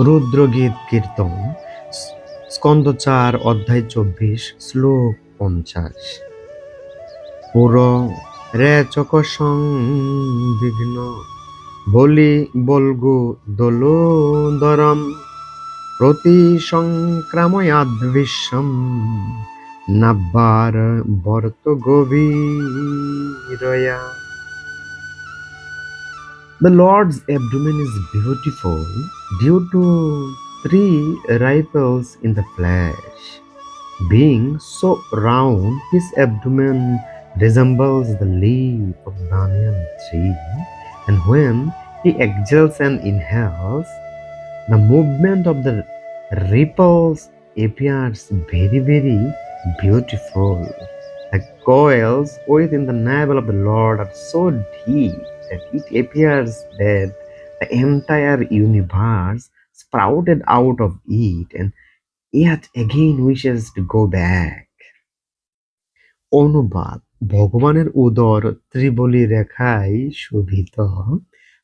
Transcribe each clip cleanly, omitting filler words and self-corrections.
রুদ্রগীত কীর্তন স্কন্ধ ৪ অধ্যায় ২৪ শ্লোক ৫০। পুর রে চক সংবিঘ্ন বলি বল্গু দলোদরম প্রতি সংক্রাময়াদ্বিশ্বম নাব্বার বর্ত গভীরয়া। The Lord's abdomen is beautiful due to three ripples in the flesh. Being so round, his abdomen resembles the leaf of banyan tree, and when he exhales and inhales, the movement of the ripples appears very, very beautiful. The coils within the navel of the Lord are so deep that it appears that the entire universe sprouted out of it and yet again wishes to go back. অনুবাদ: ভগবানের উদর ত্রিবলী রেখায় শোভিত,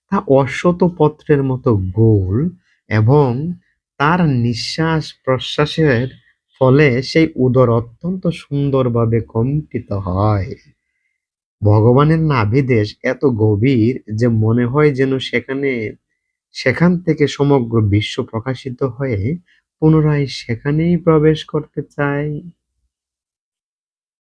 তা অশ্বত পত্রের মতো গোল এবং তার নিঃশ্বাস প্রশ্বাসের ফলে সেই উদর অত্যন্ত সুন্দরভাবে কম্পিত হয়। ভগবানের নাভিদেশ এত গভীর যে মনে হয় যেন সেখান থেকে সমগ্র বিশ্ব প্রকাশিত হয়ে পুনরায় সেখানেই প্রবেশ করতে চায়।